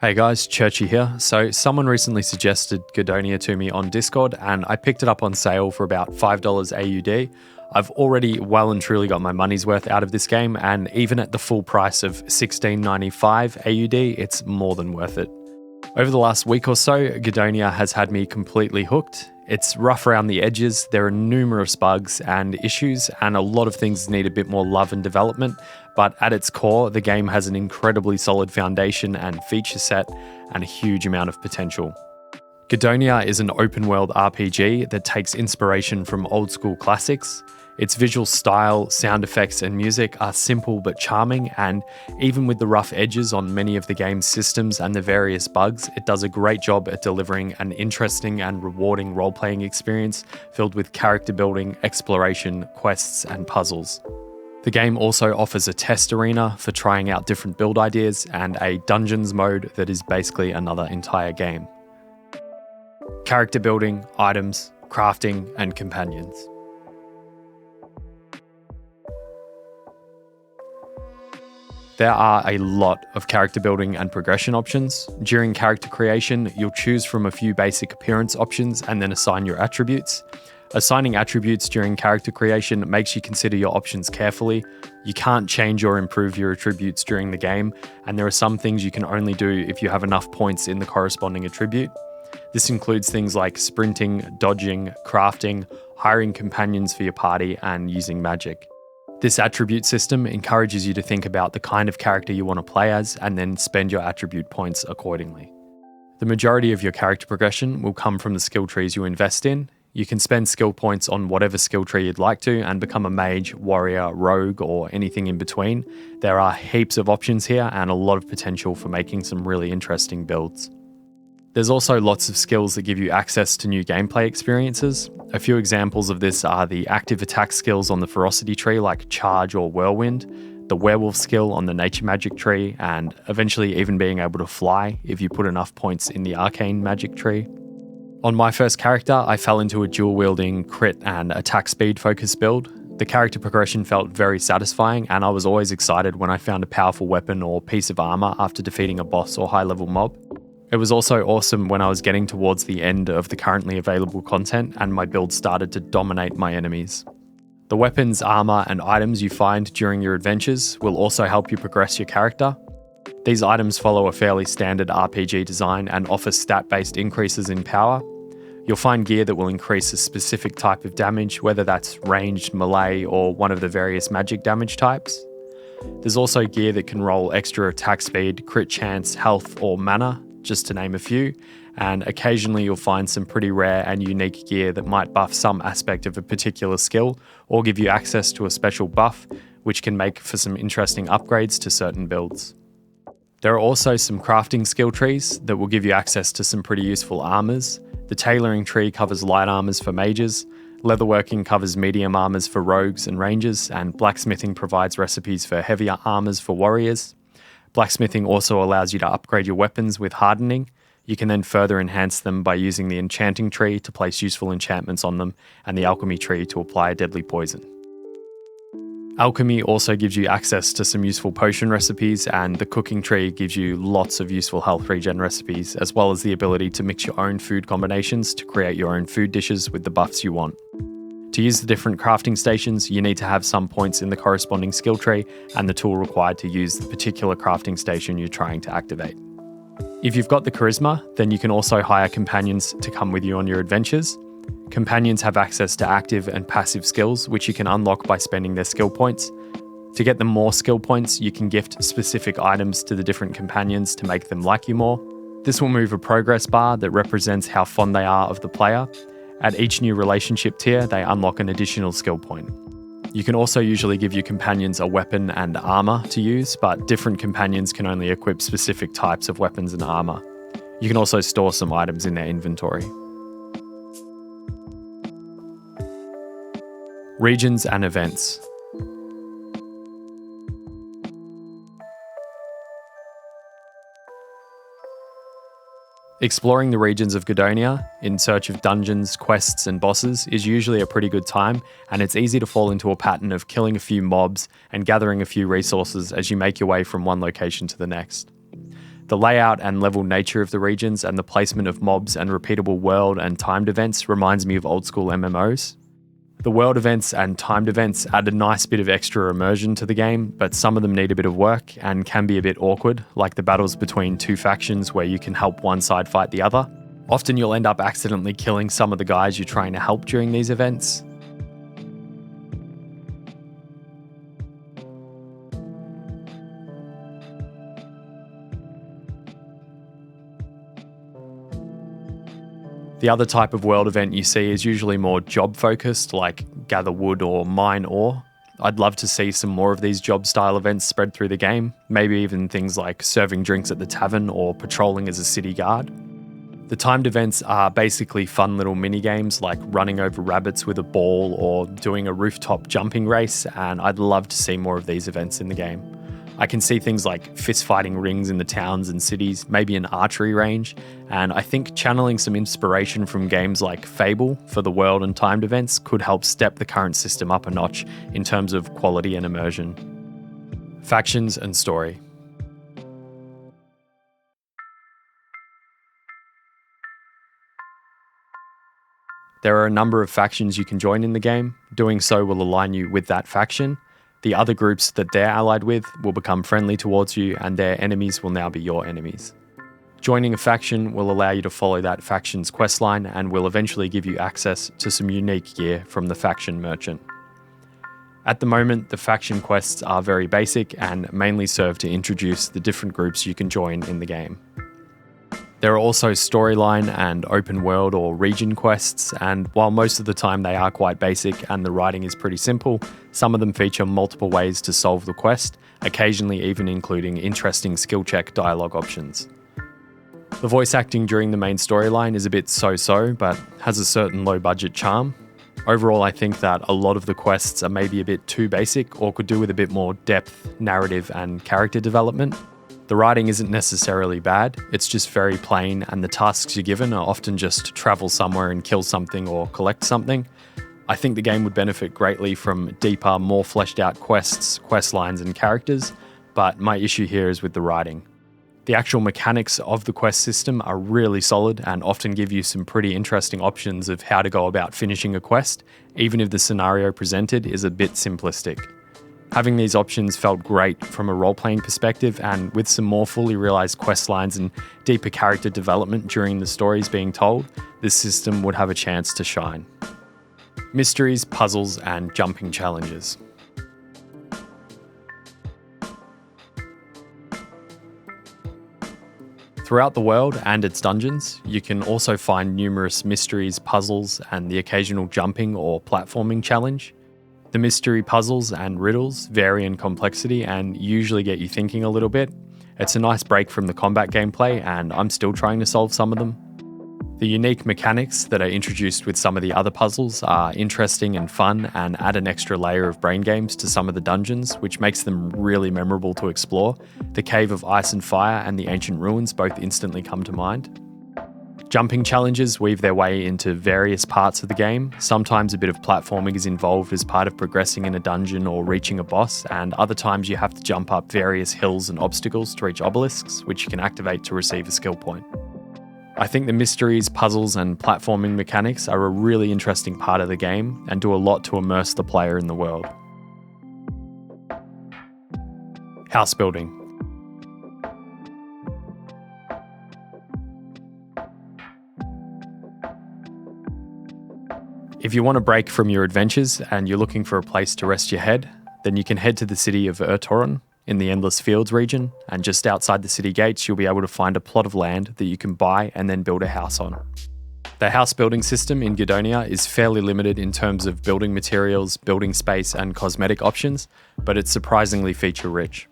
Hey guys, Churchy here. So someone recently suggested Gedonia to me on Discord and I picked it up on sale for about $5 AUD. I've already well and truly got my money's worth out of this game, and even at the full price of $16.95 AUD, it's more than worth it. Over the last week or so, Gedonia has had me completely hooked. It's rough around the edges, there are numerous bugs and issues, and a lot of things need a bit more love and development, but at its core, the game has an incredibly solid foundation and feature set and a huge amount of potential. Gedonia is an open-world RPG that takes inspiration from old-school classics. Its visual style, sound effects, and music are simple but charming, and even with the rough edges on many of the game's systems and the various bugs, it does a great job at delivering an interesting and rewarding role-playing experience filled with character building, exploration, quests, and puzzles. The game also offers a test arena for trying out different build ideas and a dungeons mode that is basically another entire game. Character building, items, crafting, and companions. There are a lot of character building and progression options. During character creation, you'll choose from a few basic appearance options and then assign your attributes. Assigning attributes during character creation makes you consider your options carefully. You can't change or improve your attributes during the game, and there are some things you can only do if you have enough points in the corresponding attribute. This includes things like sprinting, dodging, crafting, hiring companions for your party, and using magic. This attribute system encourages you to think about the kind of character you want to play as and then spend your attribute points accordingly. The majority of your character progression will come from the skill trees you invest in. You can spend skill points on whatever skill tree you'd like to and become a mage, warrior, rogue, or anything in between. There are heaps of options here and a lot of potential for making some really interesting builds. There's also lots of skills that give you access to new gameplay experiences. A few examples of this are the active attack skills on the ferocity tree like charge or whirlwind, the werewolf skill on the nature magic tree, and eventually even being able to fly if you put enough points in the arcane magic tree. On my first character, I fell into a dual-wielding crit and attack speed focused build. The character progression felt very satisfying, and I was always excited when I found a powerful weapon or piece of armor after defeating a boss or high-level mob. It was also awesome when I was getting towards the end of the currently available content and my build started to dominate my enemies. The weapons, armor, and items you find during your adventures will also help you progress your character. These items follow a fairly standard RPG design and offer stat-based increases in power. You'll find gear that will increase a specific type of damage, whether that's ranged, melee, or one of the various magic damage types. There's also gear that can roll extra attack speed, crit chance, health, or mana, just to name a few, and occasionally you'll find some pretty rare and unique gear that might buff some aspect of a particular skill or give you access to a special buff, which can make for some interesting upgrades to certain builds. There are also some crafting skill trees that will give you access to some pretty useful armors. The tailoring tree covers light armors for mages, leatherworking covers medium armors for rogues and rangers, and blacksmithing provides recipes for heavier armors for warriors. Blacksmithing also allows you to upgrade your weapons with hardening. You can then further enhance them by using the enchanting tree to place useful enchantments on them and the alchemy tree to apply a deadly poison. Alchemy also gives you access to some useful potion recipes, and the cooking tree gives you lots of useful health regen recipes, as well as the ability to mix your own food combinations to create your own food dishes with the buffs you want. To use the different crafting stations, you need to have some points in the corresponding skill tree and the tool required to use the particular crafting station you're trying to activate. If you've got the charisma, then you can also hire companions to come with you on your adventures. Companions have access to active and passive skills, which you can unlock by spending their skill points. To get them more skill points, you can gift specific items to the different companions to make them like you more. This will move a progress bar that represents how fond they are of the player. At each new relationship tier, they unlock an additional skill point. You can also usually give your companions a weapon and armor to use, but different companions can only equip specific types of weapons and armor. You can also store some items in their inventory. Regions and events. Exploring the regions of Gedonia in search of dungeons, quests, and bosses is usually a pretty good time, and it's easy to fall into a pattern of killing a few mobs and gathering a few resources as you make your way from one location to the next. The layout and level nature of the regions and the placement of mobs and repeatable world and timed events reminds me of old school MMOs. The world events and timed events add a nice bit of extra immersion to the game, but some of them need a bit of work and can be a bit awkward, like the battles between two factions where you can help one side fight the other. Often you'll end up accidentally killing some of the guys you're trying to help during these events. The other type of world event you see is usually more job focused, like gather wood or mine ore. I'd love to see some more of these job style events spread through the game, maybe even things like serving drinks at the tavern or patrolling as a city guard. The timed events are basically fun little mini games like running over rabbits with a ball or doing a rooftop jumping race, and I'd love to see more of these events in the game. I can see things like fist-fighting rings in the towns and cities, maybe an archery range, and I think channeling some inspiration from games like Fable for the world and timed events could help step the current system up a notch in terms of quality and immersion. Factions and story. There are a number of factions you can join in the game. Doing so will align you with that faction. The other groups that they're allied with will become friendly towards you, and their enemies will now be your enemies. Joining a faction will allow you to follow that faction's questline and will eventually give you access to some unique gear from the faction merchant. At the moment, the faction quests are very basic and mainly serve to introduce the different groups you can join in the game. There are also storyline and open world or region quests, and while most of the time they are quite basic and the writing is pretty simple, some of them feature multiple ways to solve the quest, occasionally even including interesting skill check dialogue options. The voice acting during the main storyline is a bit so-so, but has a certain low budget charm. Overall, I think that a lot of the quests are maybe a bit too basic or could do with a bit more depth, narrative and character development. The writing isn't necessarily bad, it's just very plain, and the tasks you're given are often just travel somewhere and kill something or collect something. I think the game would benefit greatly from deeper, more fleshed out quests, quest lines and characters, but my issue here is with the writing. The actual mechanics of the quest system are really solid and often give you some pretty interesting options of how to go about finishing a quest, even if the scenario presented is a bit simplistic. Having these options felt great from a role-playing perspective, and with some more fully realised quest lines and deeper character development during the stories being told, this system would have a chance to shine. Mysteries, puzzles, and jumping challenges. Throughout the world and its dungeons, you can also find numerous mysteries, puzzles, and the occasional jumping or platforming challenge. The mystery puzzles and riddles vary in complexity and usually get you thinking a little bit. It's a nice break from the combat gameplay, and I'm still trying to solve some of them. The unique mechanics that are introduced with some of the other puzzles are interesting and fun and add an extra layer of brain games to some of the dungeons, which makes them really memorable to explore. The Cave of Ice and Fire and the Ancient Ruins both instantly come to mind. Jumping challenges weave their way into various parts of the game. Sometimes a bit of platforming is involved as part of progressing in a dungeon or reaching a boss, and other times you have to jump up various hills and obstacles to reach obelisks, which you can activate to receive a skill point. I think the mysteries, puzzles, and platforming mechanics are a really interesting part of the game and do a lot to immerse the player in the world. House building. If you want a break from your adventures and you're looking for a place to rest your head, then you can head to the city of Ertoron in the Endless Fields region, and just outside the city gates you'll be able to find a plot of land that you can buy and then build a house on. The house building system in Gedonia is fairly limited in terms of building materials, building space and cosmetic options, but it's surprisingly feature rich.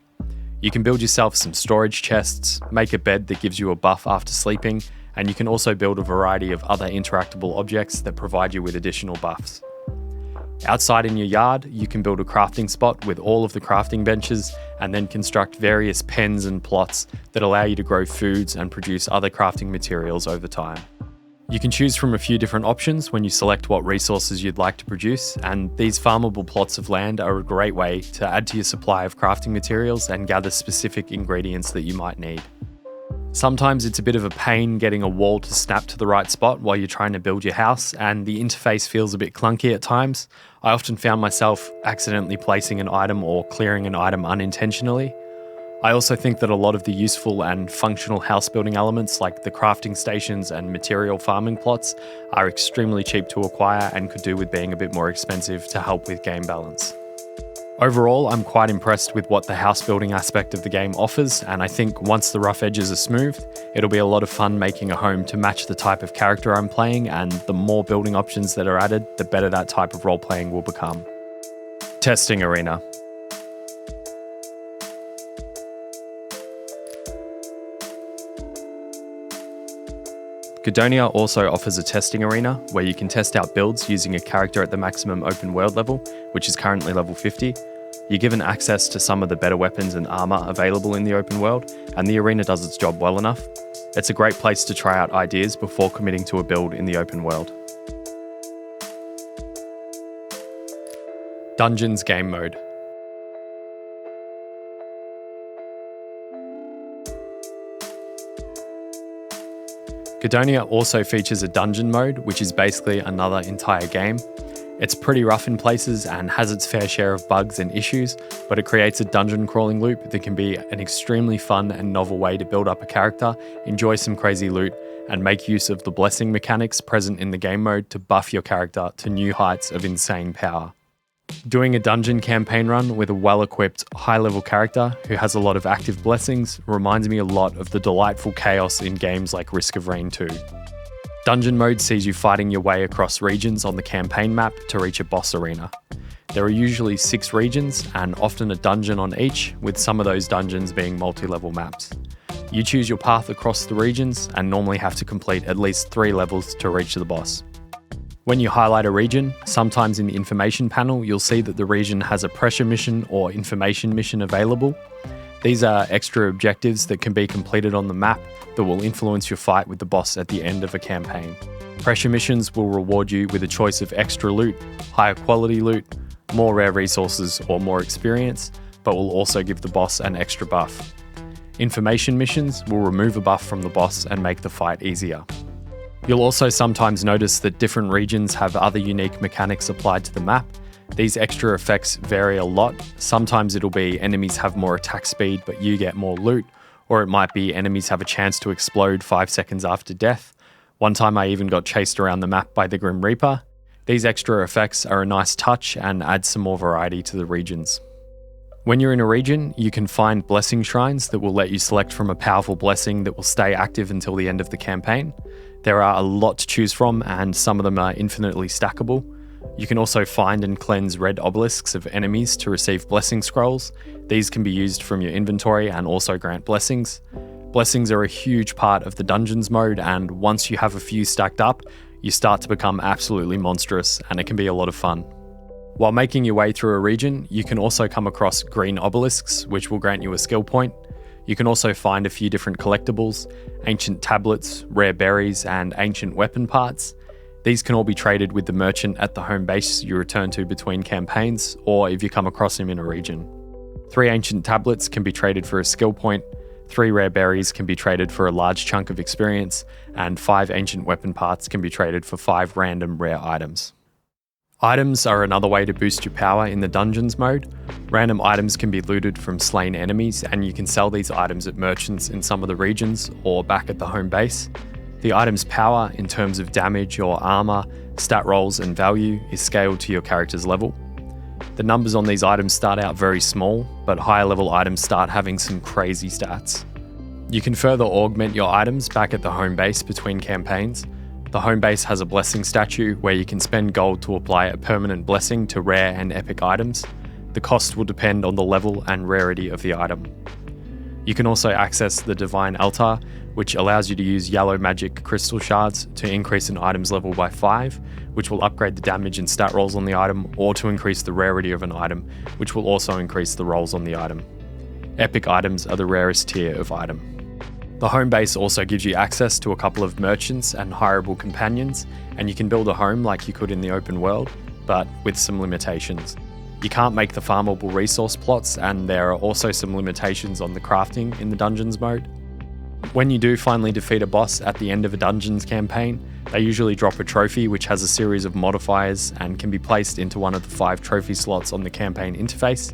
You can build yourself some storage chests, make a bed that gives you a buff after sleeping, and you can also build a variety of other interactable objects that provide you with additional buffs. Outside in your yard, you can build a crafting spot with all of the crafting benches and then construct various pens and plots that allow you to grow foods and produce other crafting materials over time. You can choose from a few different options when you select what resources you'd like to produce, and these farmable plots of land are a great way to add to your supply of crafting materials and gather specific ingredients that you might need. Sometimes it's a bit of a pain getting a wall to snap to the right spot while you're trying to build your house, and the interface feels a bit clunky at times. I often found myself accidentally placing an item or clearing an item unintentionally. I also think that a lot of the useful and functional house building elements like the crafting stations and material farming plots are extremely cheap to acquire and could do with being a bit more expensive to help with game balance. Overall, I'm quite impressed with what the house building aspect of the game offers, and I think once the rough edges are smoothed, it'll be a lot of fun making a home to match the type of character I'm playing, and the more building options that are added, the better that type of role playing will become. Testing Arena. Gedonia also offers a testing arena where you can test out builds using a character at the maximum open world level, which is currently level 50. You're given access to some of the better weapons and armour available in the open world, and the arena does its job well enough. It's a great place to try out ideas before committing to a build in the open world. Dungeons Game Mode. Gedonia also features a dungeon mode, which is basically another entire game. It's pretty rough in places and has its fair share of bugs and issues, but it creates a dungeon crawling loop that can be an extremely fun and novel way to build up a character, enjoy some crazy loot, and make use of the blessing mechanics present in the game mode to buff your character to new heights of insane power. Doing a dungeon campaign run with a well-equipped, high-level character who has a lot of active blessings reminds me a lot of the delightful chaos in games like Risk of Rain 2. Dungeon mode sees you fighting your way across regions on the campaign map to reach a boss arena. There are usually 6 regions and often a dungeon on each, with some of those dungeons being multi-level maps. You choose your path across the regions and normally have to complete at least 3 levels to reach the boss. When you highlight a region, sometimes in the information panel, you'll see that the region has a pressure mission or information mission available. These are extra objectives that can be completed on the map that will influence your fight with the boss at the end of a campaign. Pressure missions will reward you with a choice of extra loot, higher quality loot, more rare resources or more experience, but will also give the boss an extra buff. Information missions will remove a buff from the boss and make the fight easier. You'll also sometimes notice that different regions have other unique mechanics applied to the map. These extra effects vary a lot. Sometimes it'll be enemies have more attack speed but you get more loot, or it might be enemies have a chance to explode 5 seconds after death. One time I even got chased around the map by the Grim Reaper. These extra effects are a nice touch and add some more variety to the regions. When you're in a region, you can find blessing shrines that will let you select from a powerful blessing that will stay active until the end of the campaign. There are a lot to choose from, and some of them are infinitely stackable. You can also find and cleanse red obelisks of enemies to receive blessing scrolls. These can be used from your inventory and also grant blessings. Blessings are a huge part of the dungeons mode, and once you have a few stacked up, you start to become absolutely monstrous, and it can be a lot of fun. While making your way through a region, you can also come across green obelisks, which will grant you a skill point. You can also find a few different collectibles, ancient tablets, rare berries, and ancient weapon parts. These can all be traded with the merchant at the home base you return to between campaigns, or if you come across him in a region. 3 ancient tablets can be traded for a skill point, 3 rare berries can be traded for a large chunk of experience, and 5 ancient weapon parts can be traded for 5 random rare items. Items are another way to boost your power in the dungeons mode. Random items can be looted from slain enemies, and you can sell these items at merchants in some of the regions or back at the home base. The item's power in terms of damage or armour, stat rolls and value is scaled to your character's level. The numbers on these items start out very small, but higher level items start having some crazy stats. You can further augment your items back at the home base between campaigns. The home base has a blessing statue where you can spend gold to apply a permanent blessing to rare and epic items. The cost will depend on the level and rarity of the item. You can also access the Divine Altar, which allows you to use yellow magic crystal shards to increase an item's level by 5, which will upgrade the damage and stat rolls on the item, or to increase the rarity of an item, which will also increase the rolls on the item. Epic items are the rarest tier of item. The home base also gives you access to a couple of merchants and hireable companions, and you can build a home like you could in the open world, but with some limitations. You can't make the farmable resource plots, and there are also some limitations on the crafting in the dungeons mode. When you do finally defeat a boss at the end of a dungeons campaign, they usually drop a trophy which has a series of modifiers and can be placed into one of the 5 trophy slots on the campaign interface.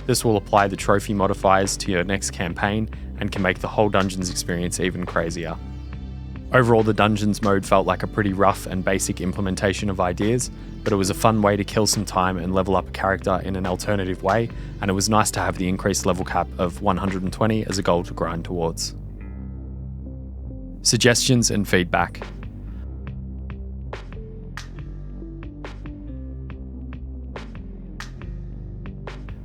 This will apply the trophy modifiers to your next campaign and can make the whole dungeons experience even crazier. Overall, the dungeons mode felt like a pretty rough and basic implementation of ideas, but it was a fun way to kill some time and level up a character in an alternative way, and it was nice to have the increased level cap of 120 as a goal to grind towards. Suggestions and feedback.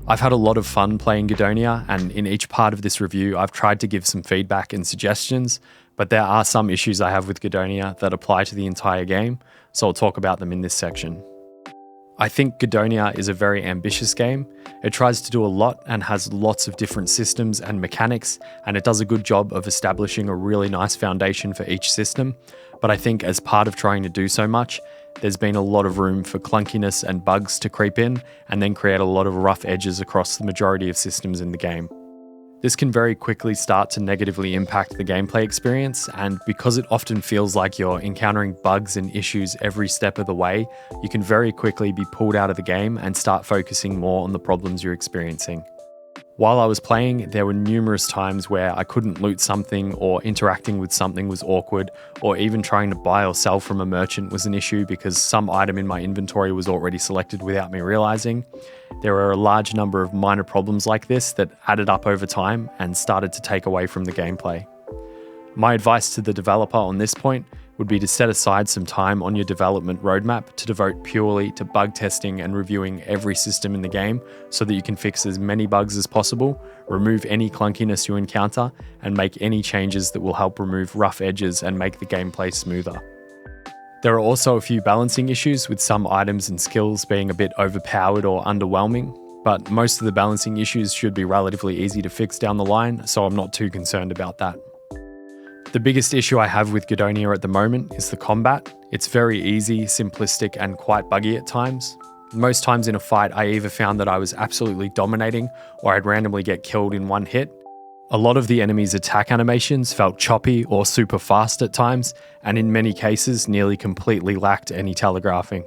I've had a lot of fun playing Gedonia, and in each part of this review I've tried to give some feedback and suggestions, but there are some issues I have with Gedonia that apply to the entire game, so I'll talk about them in this section. I think Gedonia is a very ambitious game. It tries to do a lot and has lots of different systems and mechanics, and it does a good job of establishing a really nice foundation for each system, but I think as part of trying to do so much, there's been a lot of room for clunkiness and bugs to creep in and then create a lot of rough edges across the majority of systems in the game. This can very quickly start to negatively impact the gameplay experience, and because it often feels like you're encountering bugs and issues every step of the way, you can very quickly be pulled out of the game and start focusing more on the problems you're experiencing. While I was playing, there were numerous times where I couldn't loot something, or interacting with something was awkward, or even trying to buy or sell from a merchant was an issue because some item in my inventory was already selected without me realizing. There were a large number of minor problems like this that added up over time and started to take away from the gameplay. My advice to the developer on this point would be to set aside some time on your development roadmap to devote purely to bug testing and reviewing every system in the game so that you can fix as many bugs as possible, remove any clunkiness you encounter, and make any changes that will help remove rough edges and make the gameplay smoother. There are also a few balancing issues with some items and skills being a bit overpowered or underwhelming, but most of the balancing issues should be relatively easy to fix down the line, so I'm not too concerned about that. The biggest issue I have with Gedonia at the moment is the combat. It's very easy, simplistic, and quite buggy at times. Most times in a fight, I either found that I was absolutely dominating or I'd randomly get killed in one hit. A lot of the enemies' attack animations felt choppy or super fast at times, and in many cases nearly completely lacked any telegraphing.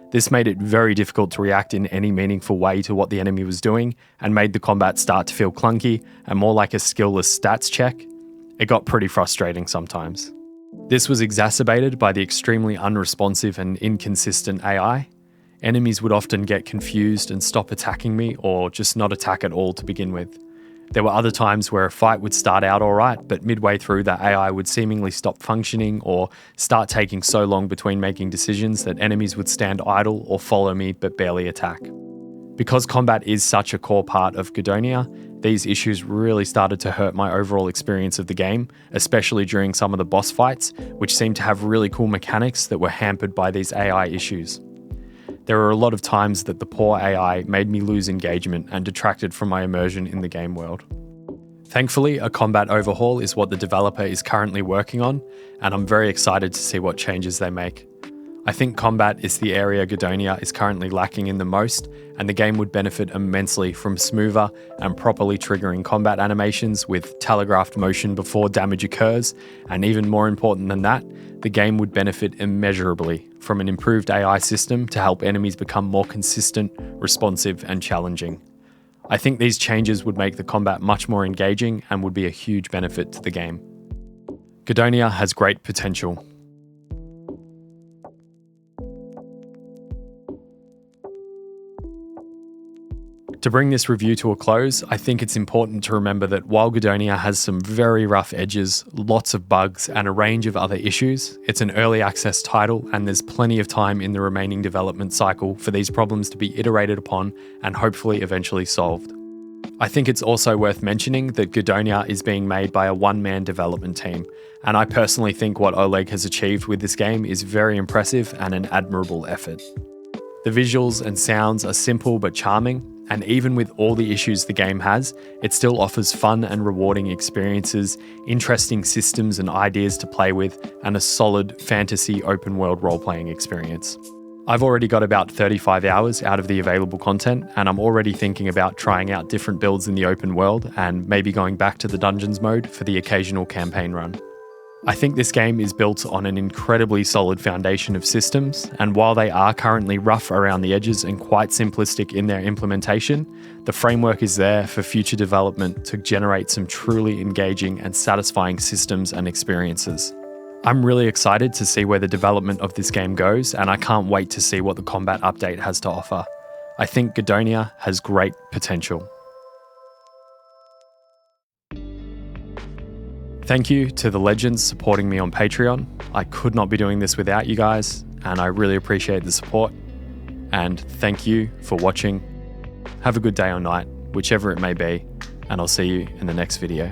This made it very difficult to react in any meaningful way to what the enemy was doing, and made the combat start to feel clunky and more like a skillless stats check. It got pretty frustrating sometimes. This was exacerbated by the extremely unresponsive and inconsistent AI. Enemies would often get confused and stop attacking me, or just not attack at all to begin with. There were other times where a fight would start out alright, but midway through the AI would seemingly stop functioning or start taking so long between making decisions that enemies would stand idle or follow me but barely attack. Because combat is such a core part of Gedonia, these issues really started to hurt my overall experience of the game, especially during some of the boss fights, which seemed to have really cool mechanics that were hampered by these AI issues. There were a lot of times that the poor AI made me lose engagement and detracted from my immersion in the game world. Thankfully, a combat overhaul is what the developer is currently working on, and I'm very excited to see what changes they make. I think combat is the area Gedonia is currently lacking in the most, and the game would benefit immensely from smoother and properly triggering combat animations with telegraphed motion before damage occurs, and even more important than that, the game would benefit immeasurably from an improved AI system to help enemies become more consistent, responsive, and challenging. I think these changes would make the combat much more engaging and would be a huge benefit to the game. Gedonia has great potential. To bring this review to a close, I think it's important to remember that while Gedonia has some very rough edges, lots of bugs, and a range of other issues, it's an early access title and there's plenty of time in the remaining development cycle for these problems to be iterated upon and hopefully eventually solved. I think it's also worth mentioning that Gedonia is being made by a one-man development team, and I personally think what Oleg has achieved with this game is very impressive and an admirable effort. The visuals and sounds are simple but charming, and even with all the issues the game has, it still offers fun and rewarding experiences, interesting systems and ideas to play with, and a solid fantasy open world role-playing experience. I've already got about 35 hours out of the available content, and I'm already thinking about trying out different builds in the open world and maybe going back to the dungeons mode for the occasional campaign run. I think this game is built on an incredibly solid foundation of systems, and while they are currently rough around the edges and quite simplistic in their implementation, the framework is there for future development to generate some truly engaging and satisfying systems and experiences. I'm really excited to see where the development of this game goes, and I can't wait to see what the combat update has to offer. I think Gedonia has great potential. Thank you to the legends supporting me on Patreon. I could not be doing this without you guys, and I really appreciate the support. And thank you for watching. Have a good day or night, whichever it may be, and I'll see you in the next video.